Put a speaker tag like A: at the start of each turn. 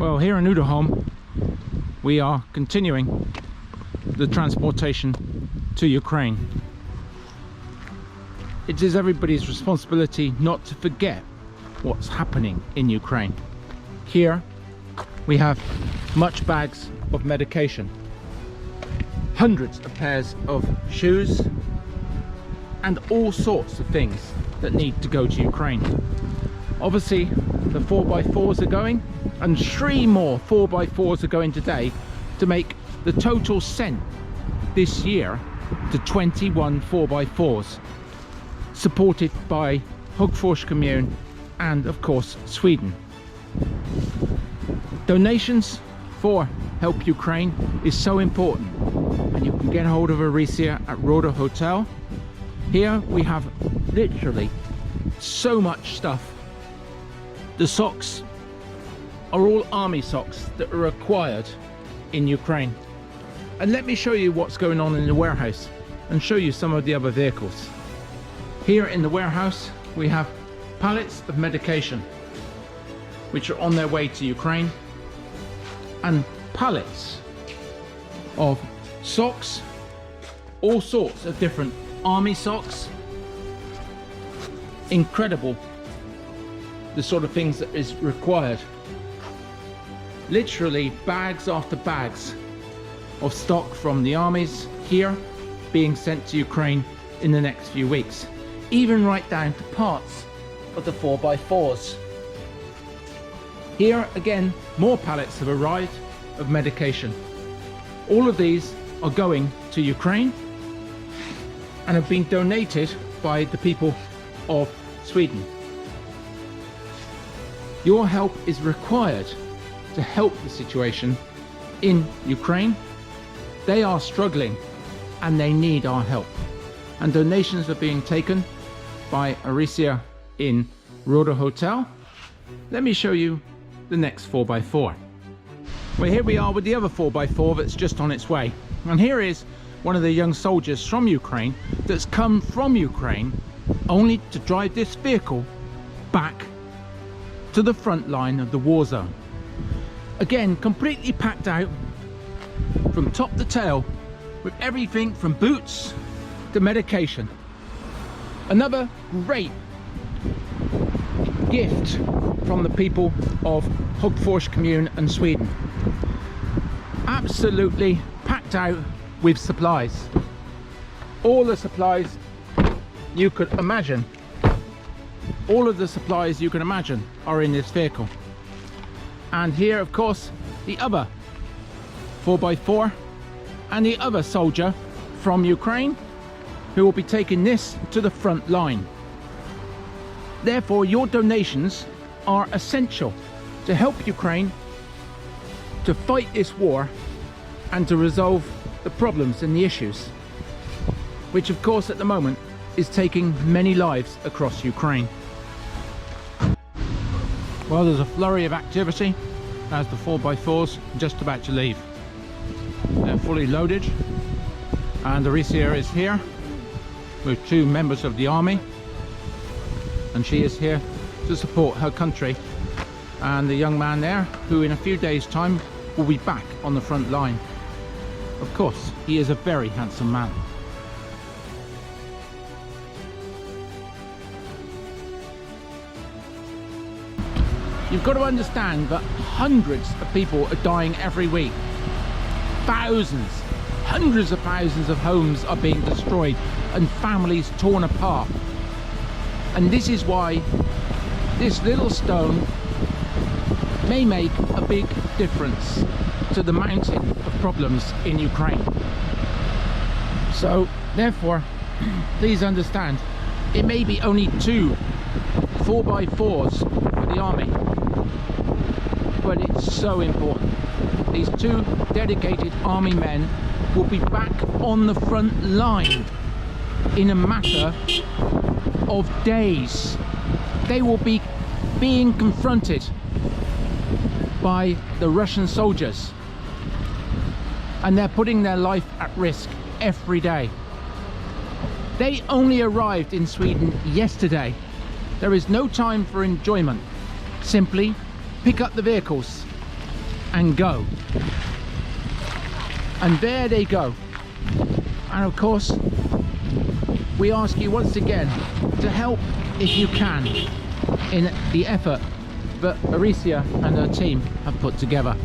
A: Well, here in Uddeholm, we are continuing the transportation to Ukraine. It is everybody's responsibility not to forget what's happening in Ukraine. Here we have much bags of medication, hundreds of pairs of shoes, and all sorts of things that need to go to Ukraine. Obviously the 4x4s are going, and 3 more 4x4s are going today to make the total sent this year to 21 4x4s, supported by Hagfors Kommun and of course Sweden. Donations for Help Ukraine is so important, and you can get hold of Arisia at Roda Hotel. Here we have literally so much stuff. The socks are all army socks that are required in Ukraine. And let me show you what's going on in the warehouse and show you some of the other vehicles. Here in the warehouse we have pallets of medication which are on their way to Ukraine, and pallets of socks, all sorts of different army socks. Incredible the sort of things that is required. Literally bags after bags of stock from the armies here being sent to Ukraine in the next few weeks, even right down to parts of the 4x4s. Here again, more pallets have arrived of medication. All of these are going to Ukraine and have been donated by the people of Sweden. Your help is required to help the situation in Ukraine. They are struggling and they need our help. And donations are being taken by Arisia in Roda Hotel. Let me show you the next 4x4. Well, here we are with the other 4x4 that's just on its way. And here is one of the young soldiers from Ukraine that's come from Ukraine only to drive this vehicle back to the front line of the war zone. Again, completely packed out from top to tail with everything from boots to medication. Another great gift from the people of Hagfors Kommun and Sweden. Absolutely packed out with supplies. All the supplies you could imagine. All of the supplies you can imagine are in this vehicle. And here, of course, the other 4x4 and the other soldier from Ukraine who will be taking this to the front line. Therefore, your donations are essential to help Ukraine to fight this war and to resolve the problems and the issues, which of course at the moment is taking many lives across Ukraine. Well, there's a flurry of activity as the 4x4s just about to leave. They're fully loaded, and Arisia is here with 2 members of the army, and she is here to support her country and the young man there who in a few days time will be back on the front line. Of course, he is a very handsome man. You've got to understand that hundreds of people are dying every week. Thousands, hundreds of thousands of homes are being destroyed and families torn apart. And this is why this little stone may make a big difference to the mountain of problems in Ukraine. So therefore, please understand, it may be only 2 4x4s for the army, but it's so important. These 2 dedicated army men will be back on the front line in a matter of days. They will be being confronted by the Russian soldiers, and they're putting their life at risk every day. They only arrived in Sweden yesterday. There is no time for enjoyment. Simply pick up the vehicles, and go. And there they go. And of course, we ask you once again to help if you can in the effort that Aricia and her team have put together.